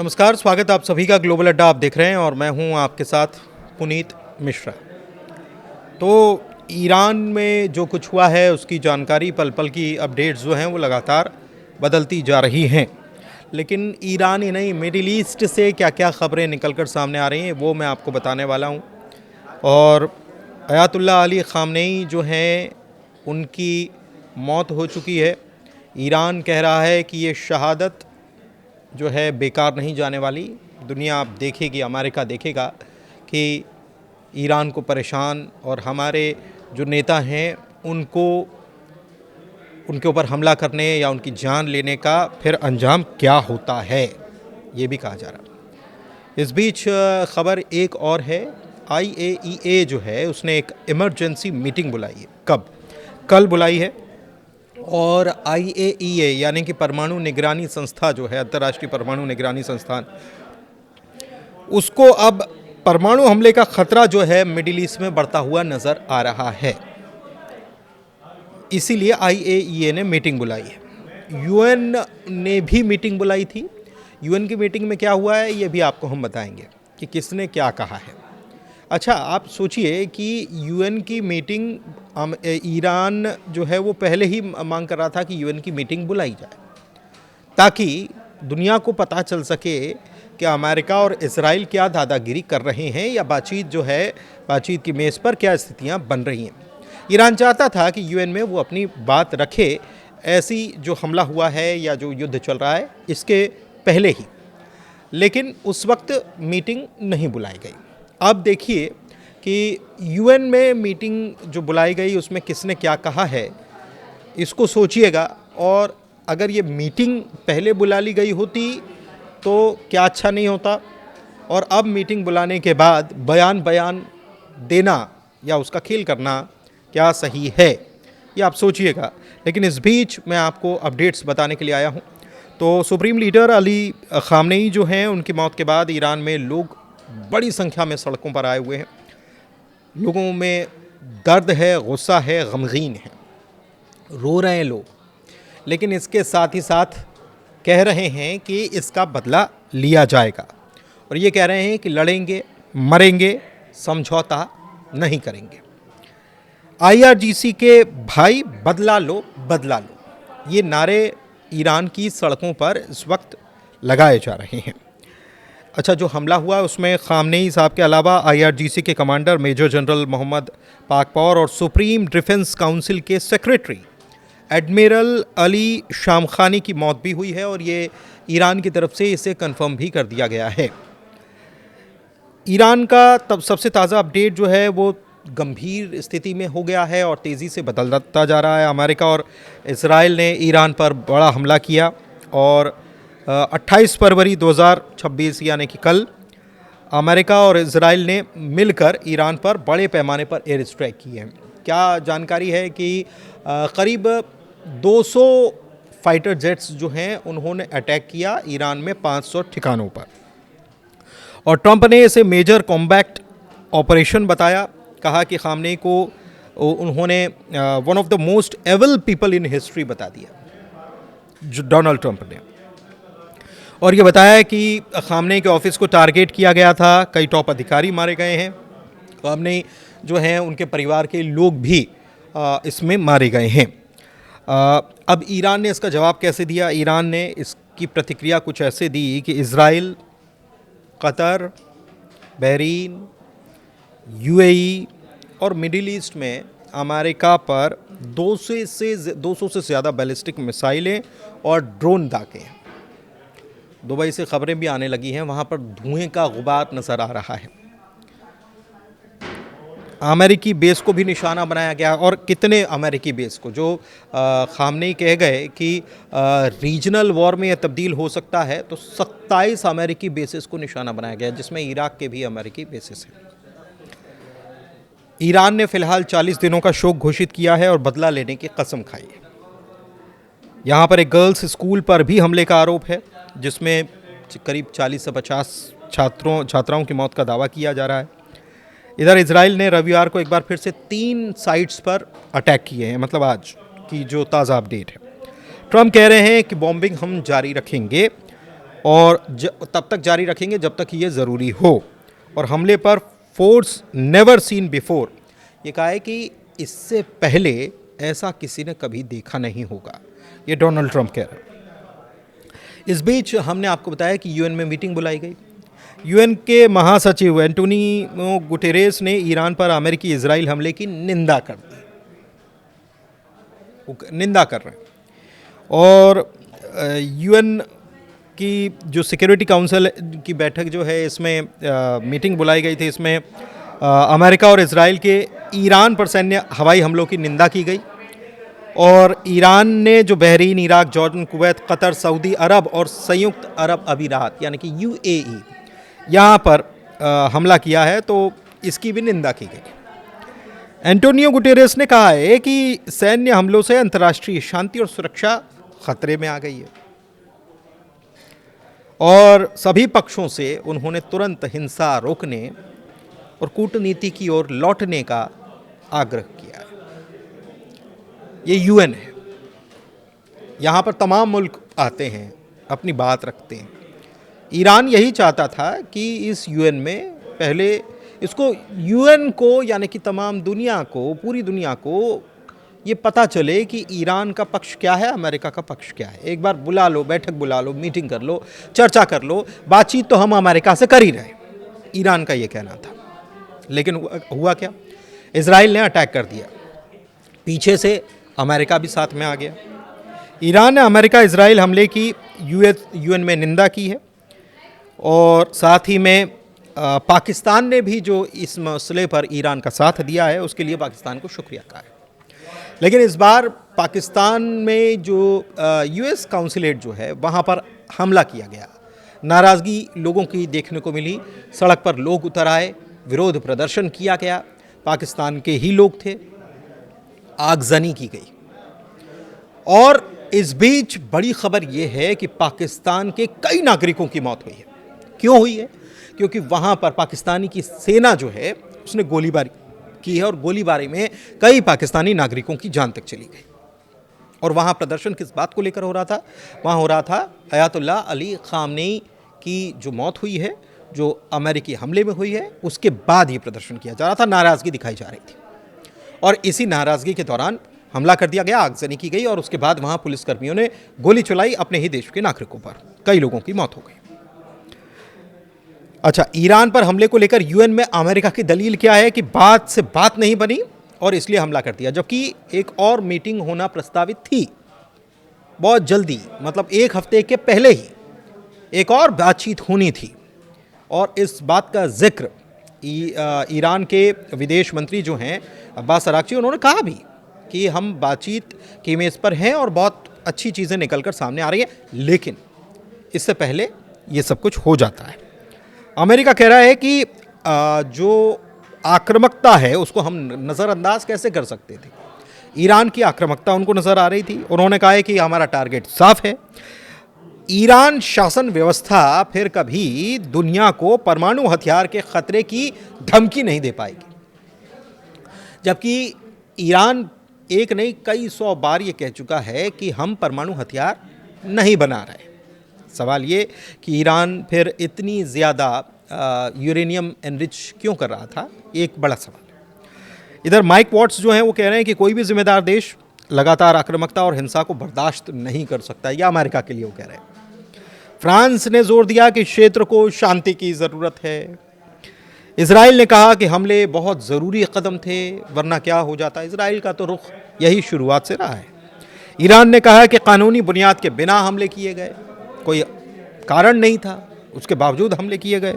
नमस्कार, स्वागत है आप सभी का ग्लोबल अड्डा आप देख रहे हैं और मैं हूं आपके साथ पुनीत मिश्रा। तो ईरान में जो कुछ हुआ है उसकी जानकारी पल पल की अपडेट्स जो हैं वो लगातार बदलती जा रही हैं। लेकिन ईरान ही नहीं, मिडिल ईस्ट से क्या क्या ख़बरें निकल कर सामने आ रही हैं वो मैं आपको बताने वाला हूं। और अयातुल्लाह अली ख़ामनेई जो हैं उनकी मौत हो चुकी है। ईरान कह रहा है कि ये शहादत जो है बेकार नहीं जाने वाली। दुनिया अब देखेगी, अमेरिका देखेगा कि ईरान को परेशान और हमारे जो नेता हैं उनको उनके ऊपर हमला करने या उनकी जान लेने का फिर अंजाम क्या होता है, ये भी कहा जा रहा। इस बीच खबर एक और है। IAEA जो है उसने एक इमरजेंसी मीटिंग बुलाई है। कल बुलाई है। और IAEA यानी कि परमाणु निगरानी संस्था जो है, अंतर्राष्ट्रीय परमाणु निगरानी संस्थान, उसको अब परमाणु हमले का खतरा जो है मिडिल ईस्ट में बढ़ता हुआ नजर आ रहा है। इसीलिए IAEA ने मीटिंग बुलाई है। UN ने भी मीटिंग बुलाई थी। UN की मीटिंग में क्या हुआ है ये भी आपको हम बताएंगे कि किसने क्या कहा है। अच्छा, आप सोचिए कि UN की मीटिंग, ईरान जो है वो पहले ही मांग कर रहा था कि UN की मीटिंग बुलाई जाए ताकि दुनिया को पता चल सके कि अमेरिका और इजराइल क्या दादागिरी कर रहे हैं या बातचीत की मेज़ पर क्या स्थितियां बन रही हैं। ईरान चाहता था कि UN में वो अपनी बात रखे, ऐसी जो हमला हुआ है या जो युद्ध चल रहा है इसके पहले ही। लेकिन उस वक्त मीटिंग नहीं बुलाई गई। अब देखिए कि UN में मीटिंग जो बुलाई गई उसमें किसने क्या कहा है, इसको सोचिएगा। और अगर ये मीटिंग पहले बुला ली गई होती तो क्या अच्छा नहीं होता, और अब मीटिंग बुलाने के बाद बयान देना या उसका खेल करना क्या सही है, ये आप सोचिएगा। लेकिन इस बीच मैं आपको अपडेट्स बताने के लिए आया हूँ। तो सुप्रीम लीडर अली ख़ामनेई जो हैं उनकी मौत के बाद ईरान में लोग बड़ी संख्या में सड़कों पर आए हुए हैं। लोगों में दर्द है, गुस्सा है, गमगीन है, रो रहे हैं लोग। लेकिन इसके साथ ही साथ कह रहे हैं कि इसका बदला लिया जाएगा और ये कह रहे हैं कि लड़ेंगे, मरेंगे, समझौता नहीं करेंगे। IRGC के भाई बदला लो, ये नारे ईरान की सड़कों पर इस वक्त लगाए जा रहे हैं। अच्छा, जो हमला हुआ उसमें ख़ामनेई साहब के अलावा IRGC के कमांडर मेजर जनरल मोहम्मद पाकपौर और सुप्रीम डिफेंस काउंसिल के सेक्रेटरी एडमिरल अली शामखानी की मौत भी हुई है और ये ईरान की तरफ से इसे कंफर्म भी कर दिया गया है। ईरान का तब सबसे ताज़ा अपडेट जो है वो गंभीर स्थिति में हो गया है और तेज़ी से बदलता जा रहा है। अमेरिका और इजराइल ने ईरान पर बड़ा हमला किया और 28 फरवरी 2026 यानी कि कल अमेरिका और इजराइल ने मिलकर ईरान पर बड़े पैमाने पर एयर स्ट्राइक किए हैं। क्या जानकारी है कि करीब 200 फाइटर जेट्स जो हैं उन्होंने अटैक किया ईरान में 500 ठिकानों पर, और ट्रंप ने इसे मेजर कॉम्बैट ऑपरेशन बताया। कहा कि ख़ामनेई को उन्होंने one of the most evil people in history बता दिया, जो डोनाल्ड ट्रंप ने। और ये बताया है कि ख़ामनेई के ऑफिस को टारगेट किया गया था, कई टॉप अधिकारी मारे गए हैं। ख़ामनेई जो हैं उनके परिवार के लोग भी इसमें मारे गए हैं। अब ईरान ने इसका जवाब कैसे दिया? ईरान ने इसकी प्रतिक्रिया कुछ ऐसे दी कि इजराइल, कतर, बहरीन, UAE और मिडिल ईस्ट में अमेरिका पर 200 से ज़्यादा बैलिस्टिक मिसाइलें और ड्रोन दागे हैं। दुबई से खबरें भी आने लगी हैं, वहाँ पर धुएं का गुबार नज़र आ रहा है। अमेरिकी बेस को भी निशाना बनाया गया, और कितने अमेरिकी बेस को, जो ख़ामनेई कह गए कि रीजनल वॉर में यह तब्दील हो सकता है, तो 27 अमेरिकी बेसिस को निशाना बनाया गया, जिसमें इराक के भी अमेरिकी बेसिस हैं। ईरान ने फ़िलहाल 40 दिनों का शोक घोषित किया है और बदला लेने की कसम खाई है। यहाँ पर एक गर्ल्स स्कूल पर भी हमले का आरोप है, जिसमें करीब 40 से 50 छात्राओं की मौत का दावा किया जा रहा है। इधर इजराइल ने रविवार को एक बार फिर से 3 साइट्स पर अटैक किए हैं, मतलब आज की जो ताज़ा अपडेट है। ट्रंप कह रहे हैं कि बॉम्बिंग हम जारी रखेंगे और तब तक जारी रखेंगे जब तक ये ज़रूरी हो। और हमले पर फोर्स नेवर सीन बिफोर, ये कहा है कि इससे पहले ऐसा किसी ने कभी देखा नहीं होगा, ये डोनाल्ड ट्रंप कह रहे हैं। इस बीच हमने आपको बताया कि यूएन में मीटिंग बुलाई गई। यूएन के महासचिव एंटोनियो गुटेरेस ने ईरान पर अमेरिकी इजराइल हमले की निंदा कर दी, निंदा कर रहे हैं। और यूएन की जो सिक्योरिटी काउंसिल की बैठक जो है, इसमें मीटिंग बुलाई गई थी। इसमें अमेरिका और इजराइल के ईरान पर सैन्य हवाई हमलों की निंदा की गई। और ईरान ने जो Bahrain, Iraq, Jordan, Kuwait, Qatar, Saudi Arab और संयुक्त अरब अमीरात यानी कि यूएई यहाँ पर हमला किया है, तो इसकी भी निंदा की गई। एंटोनियो गुटेरेस ने कहा है कि सैन्य हमलों से अंतर्राष्ट्रीय शांति और सुरक्षा खतरे में आ गई है और सभी पक्षों से उन्होंने तुरंत हिंसा रोकने और कूटनीति की ओर लौटने का आग्रह किया है। ये यूएन है, यहाँ पर तमाम मुल्क आते हैं, अपनी बात रखते हैं। ईरान यही चाहता था कि इस यूएन में पहले इसको, यूएन को यानी कि तमाम दुनिया को, पूरी दुनिया को ये पता चले कि ईरान का पक्ष क्या है, अमेरिका का पक्ष क्या है। एक बार बुला लो, बैठक बुला लो, मीटिंग कर लो, चर्चा कर लो, बातचीत तो हम अमेरिका से कर ही रहे, ईरान का ये कहना था। लेकिन हुआ क्या, इजराइल ने अटैक कर दिया, पीछे से अमेरिका भी साथ में आ गया। ईरान ने अमेरिका इजराइल हमले की यूएन में निंदा की है और साथ ही में पाकिस्तान ने भी जो इस मसले पर ईरान का साथ दिया है उसके लिए पाकिस्तान को शुक्रिया कहा है। लेकिन इस बार पाकिस्तान में जो यूएस काउंसलेट जो है वहाँ पर हमला किया गया, नाराज़गी लोगों की देखने को मिली, सड़क पर लोग उतर आए, विरोध प्रदर्शन किया गया, पाकिस्तान के ही लोग थे, आगजनी की गई। और इस बीच बड़ी खबर यह है कि पाकिस्तान के कई नागरिकों की मौत हुई है। क्यों हुई है? क्योंकि वहाँ पर पाकिस्तानी की सेना जो है उसने गोलीबारी की है और गोलीबारी में कई पाकिस्तानी नागरिकों की जान तक चली गई। और वहाँ प्रदर्शन किस बात को लेकर हो रहा था? वहाँ हो रहा था अयातुल्लाह अली ख़ामनेई की जो मौत हुई है, जो अमेरिकी हमले में हुई है, उसके बाद ये प्रदर्शन किया जा रहा था, नाराज़गी दिखाई जा रही थी। और इसी नाराज़गी के दौरान हमला कर दिया गया, आगजनी की गई और उसके बाद वहाँ पुलिसकर्मियों ने गोली चलाई अपने ही देश के नागरिकों पर, कई लोगों की मौत हो गई। अच्छा, ईरान पर हमले को लेकर यूएन में अमेरिका की दलील क्या है कि बात से बात नहीं बनी और इसलिए हमला कर दिया, जबकि एक और मीटिंग होना प्रस्तावित थी बहुत जल्दी, मतलब एक हफ्ते के पहले ही एक और बातचीत होनी थी। और इस बात का जिक्र ईरान के विदेश मंत्री जो हैं अब्बास अराक्ची, उन्होंने कहा भी कि हम बातचीत की मेज़ पर हैं और बहुत अच्छी चीज़ें निकलकर सामने आ रही हैं, लेकिन इससे पहले ये सब कुछ हो जाता है। अमेरिका कह रहा है कि जो आक्रामकता है उसको हम नज़रअंदाज कैसे कर सकते थे। ईरान की आक्रामकता उनको नज़र आ रही थी। उन्होंने कहा है कि हमारा टारगेट साफ है, ईरान शासन व्यवस्था फिर कभी दुनिया को परमाणु हथियार के खतरे की धमकी नहीं दे पाएगी। जबकि ईरान एक नहीं कई 100 बार ये कह चुका है कि हम परमाणु हथियार नहीं बना रहे। सवाल ये कि ईरान फिर इतनी ज़्यादा यूरेनियम एनरिच क्यों कर रहा था, एक बड़ा सवाल। इधर माइक वॉट्स जो हैं वो कह रहे हैं कि कोई भी जिम्मेदार देश लगातार आक्रामकता और हिंसा को बर्दाश्त नहीं कर सकता, या अमेरिका के लिए वो कह रहे हैं। फ्रांस ने जोर दिया कि क्षेत्र को शांति की ज़रूरत है। इजराइल ने कहा कि हमले बहुत ज़रूरी कदम थे, वरना क्या हो जाता। इजराइल का तो रुख यही शुरुआत से रहा है। ईरान ने कहा कि कानूनी बुनियाद के बिना हमले किए गए, कोई कारण नहीं था, उसके बावजूद हमले किए गए।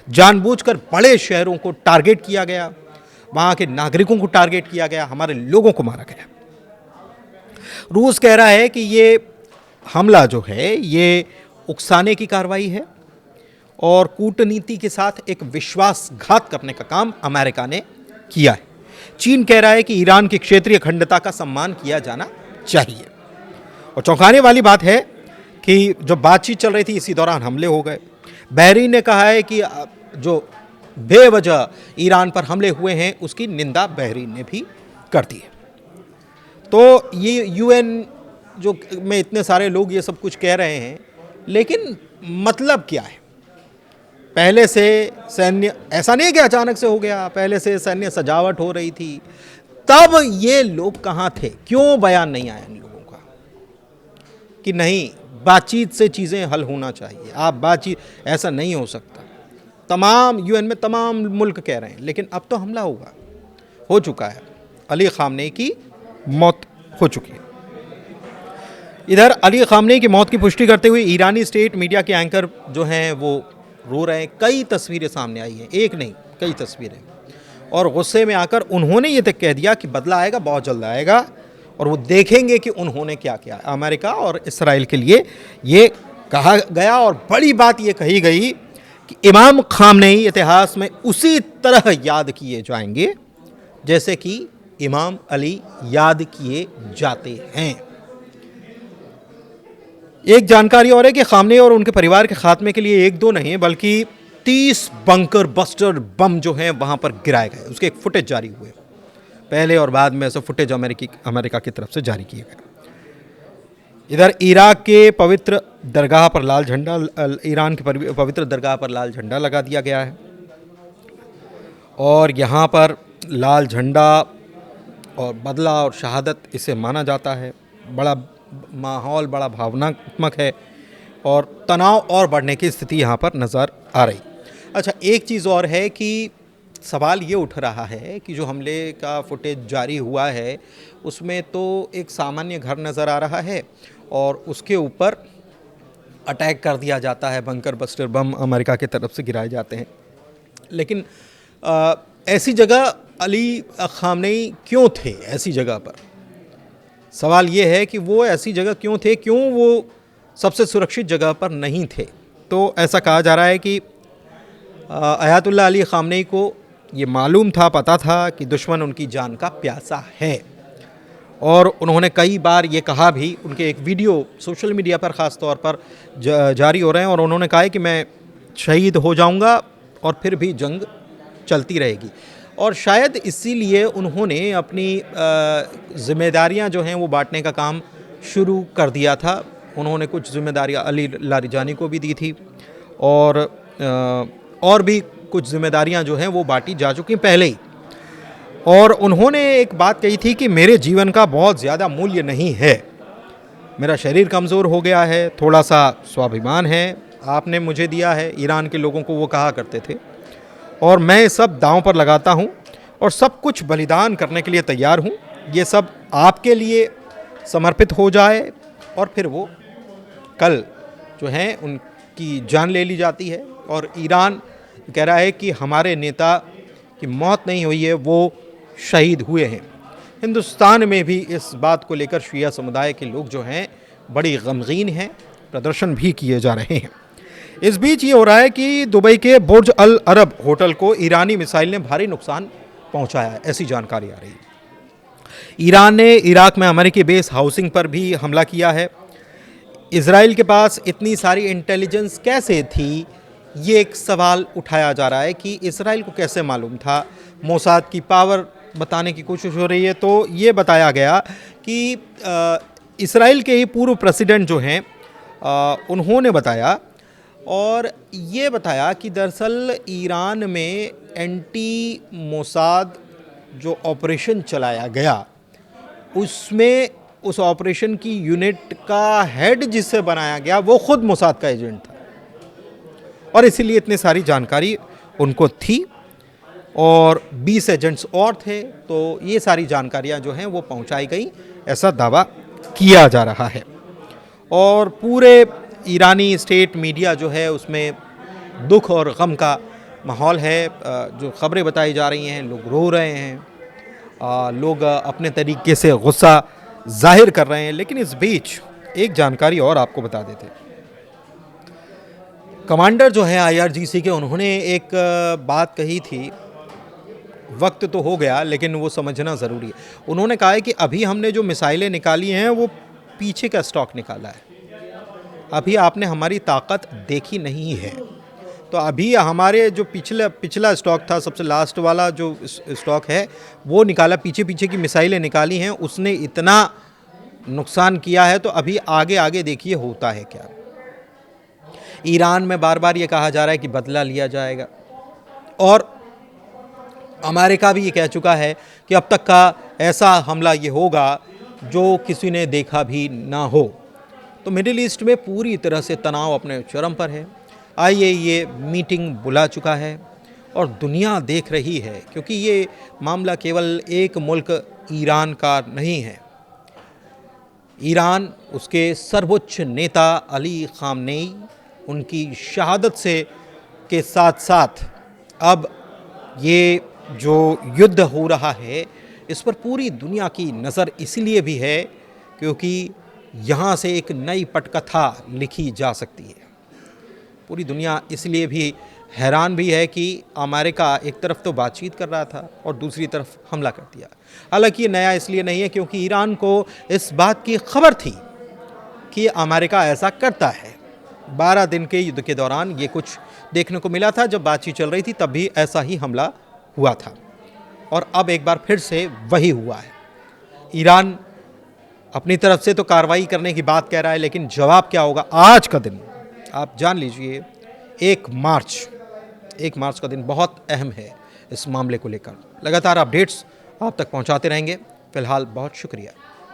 जानबूझकर बड़े शहरों को टारगेट किया गया, वहाँ के नागरिकों को टारगेट किया गया, हमारे लोगों को मारा गया। रूस कह रहा है कि ये हमला जो है ये उकसाने की कार्रवाई है और कूटनीति के साथ एक विश्वासघात करने का काम अमेरिका ने किया है। चीन कह रहा है कि ईरान की क्षेत्रीय अखंडता का सम्मान किया जाना चाहिए। और चौंकाने वाली बात है कि जब बातचीत चल रही थी इसी दौरान हमले हो गए। बहरीन ने कहा है कि जो बेवजह ईरान पर हमले हुए हैं उसकी निंदा बहरीन ने भी कर दी है। तो ये यूएन जो में इतने सारे लोग ये सब कुछ कह रहे हैं, लेकिन मतलब क्या है? पहले से सैन्य, ऐसा नहीं है कि अचानक से हो गया, पहले से सैन्य सजावट हो रही थी, तब ये लोग कहाँ थे? क्यों बयान नहीं आया इन लोगों का कि नहीं, बातचीत से चीज़ें हल होना चाहिए, आप बातचीत, ऐसा नहीं हो सकता। तमाम यूएन में तमाम मुल्क कह रहे हैं, लेकिन अब तो हमला होगा, हो चुका है, अली ख़ामनेई की मौत हो चुकी है। इधर अली ख़ामनेई की मौत की पुष्टि करते हुए ईरानी स्टेट मीडिया के एंकर जो हैं वो रो रहे हैं। कई तस्वीरें सामने आई हैं, एक नहीं कई तस्वीरें, और गुस्से में आकर उन्होंने ये तक कह दिया कि बदला आएगा, बहुत जल्द आएगा, और वो देखेंगे कि उन्होंने क्या किया। अमेरिका और इसराइल के लिए ये कहा गया, और बड़ी बात ये कही गई कि इमाम ख़ामनेई इतिहास में उसी तरह याद किए जाएंगे जैसे कि इमाम अली याद किए जाते हैं। एक जानकारी और है कि ख़ामनेई और उनके परिवार के खात्मे के लिए एक दो नहीं बल्कि 30 बंकर बस्टर बम जो हैं वहाँ पर गिराए गए। उसके एक फुटेज जारी हुए, पहले और बाद में ऐसे फुटेज अमेरिका की तरफ से जारी किए गए। इधर इराक के पवित्र दरगाह पर लाल झंडा, ईरान के पवित्र दरगाह पर लाल झंडा लगा दिया गया है, और यहाँ पर लाल झंडा और बदला और शहादत इसे माना जाता है। बड़ा माहौल बड़ा भावनात्मक है, और तनाव और बढ़ने की स्थिति यहाँ पर नज़र आ रही। अच्छा, एक चीज़ और है कि सवाल ये उठ रहा है कि जो हमले का फुटेज जारी हुआ है उसमें तो एक सामान्य घर नज़र आ रहा है, और उसके ऊपर अटैक कर दिया जाता है, बंकर बस्टर बम अमेरिका की तरफ से गिराए जाते हैं। लेकिन ऐसी जगह अली ख़ामनेई क्यों थे? ऐसी जगह पर सवाल ये है कि वो ऐसी जगह क्यों थे, क्यों वो सबसे सुरक्षित जगह पर नहीं थे? तो ऐसा कहा जा रहा है कि अयातुल्लाह अली ख़ामनेई को ये मालूम था, पता था कि दुश्मन उनकी जान का प्यासा है, और उन्होंने कई बार ये कहा भी। उनके एक वीडियो सोशल मीडिया पर ख़ास तौर पर जारी हो रहे हैं, और उन्होंने कहा है कि मैं शहीद हो जाऊंगा और फिर भी जंग चलती रहेगी। और शायद इसीलिए उन्होंने अपनी ज़िम्मेदारियां जो हैं वो बांटने का काम शुरू कर दिया था। उन्होंने कुछ ज़िम्मेदारियां अली लारिजानी को भी दी थी, और भी कुछ ज़िम्मेदारियां जो हैं वो बांटी जा चुकी पहले ही। और उन्होंने एक बात कही थी कि मेरे जीवन का बहुत ज़्यादा मूल्य नहीं है, मेरा शरीर कमज़ोर हो गया है, थोड़ा सा स्वाभिमान है, आपने मुझे दिया है, ईरान के लोगों को वो कहा करते थे, और मैं सब दांव पर लगाता हूँ और सब कुछ बलिदान करने के लिए तैयार हूँ, ये सब आपके लिए समर्पित हो जाए, और फिर वो कल जो हैं उनकी जान ले ली जाती है। और ईरान कह रहा है कि हमारे नेता की मौत नहीं हुई है, वो शहीद हुए हैं। हिंदुस्तान में भी इस बात को लेकर शिया समुदाय के लोग जो हैं बड़ी गमगीन हैं, प्रदर्शन भी किए जा रहे हैं। इस बीच ये हो रहा है कि दुबई के बुर्ज अल अरब होटल को ईरानी मिसाइल ने भारी नुकसान पहुंचाया है, ऐसी जानकारी आ रही है। ईरान ने इराक में अमेरिकी बेस हाउसिंग पर भी हमला किया है। इजराइल के पास इतनी सारी इंटेलिजेंस कैसे थी, ये एक सवाल उठाया जा रहा है कि इजराइल को कैसे मालूम था। मोसाद की पावर बताने की कोशिश हो रही है, तो ये बताया गया कि इजराइल के ही पूर्व प्रेसिडेंट जो हैं उन्होंने बताया, और ये बताया कि दरअसल ईरान में एंटी मोसाद जो ऑपरेशन चलाया गया, उसमें उस ऑपरेशन की यूनिट का हेड जिससे बनाया गया वो खुद मोसाद का एजेंट था, और इसीलिए इतनी सारी जानकारी उनको थी, और 20 एजेंट्स और थे, तो ये सारी जानकारियां जो हैं वो पहुंचाई गई, ऐसा दावा किया जा रहा है। और पूरे ईरानी स्टेट मीडिया जो है उसमें दुख और गम का माहौल है। जो खबरें बताई जा रही हैं, लोग रो रहे हैं, लोग अपने तरीके से गुस्सा जाहिर कर रहे हैं। लेकिन इस बीच एक जानकारी और आपको बता देते, कमांडर जो है IRGC के, उन्होंने एक बात कही थी, वक्त तो हो गया लेकिन वो समझना ज़रूरी है। उन्होंने कहा है कि अभी हमने जो मिसाइलें निकाली हैं वो पीछे का स्टॉक निकाला है, अभी आपने हमारी ताकत देखी नहीं है। तो अभी हमारे जो पिछला स्टॉक था, सबसे लास्ट वाला जो स्टॉक है वो निकाला, पीछे पीछे की मिसाइलें निकाली हैं, उसने इतना नुकसान किया है, तो अभी आगे आगे देखिए होता है क्या। ईरान में बार बार ये कहा जा रहा है कि बदला लिया जाएगा, और अमेरिका भी ये कह चुका है कि अब तक का ऐसा हमला ये होगा जो किसी ने देखा भी ना हो। तो मिडिल ईस्ट में पूरी तरह से तनाव अपने चरम पर है। आईएईए मीटिंग बुला चुका है और दुनिया देख रही है, क्योंकि ये मामला केवल एक मुल्क ईरान का नहीं है। ईरान, उसके सर्वोच्च नेता अली ख़ामनेई, उनकी शहादत से के साथ साथ अब ये जो युद्ध हो रहा है इस पर पूरी दुनिया की नज़र इसलिए भी है क्योंकि यहाँ से एक नई पटकथा लिखी जा सकती है। पूरी दुनिया इसलिए भी हैरान भी है कि अमेरिका एक तरफ तो बातचीत कर रहा था और दूसरी तरफ हमला कर दिया। हालांकि ये नया इसलिए नहीं है क्योंकि ईरान को इस बात की खबर थी कि अमेरिका ऐसा करता है। 12 दिन के युद्ध के दौरान ये कुछ देखने को मिला था, जब बातचीत चल रही थी तब भी ऐसा ही हमला हुआ था और अब एक बार फिर से वही हुआ है। ईरान अपनी तरफ से तो कार्रवाई करने की बात कह रहा है, लेकिन जवाब क्या होगा आज का दिन आप जान लीजिए। 1 मार्च का दिन बहुत अहम है इस मामले को लेकर। लगातार अपडेट्स आप तक पहुंचाते रहेंगे। फिलहाल बहुत शुक्रिया।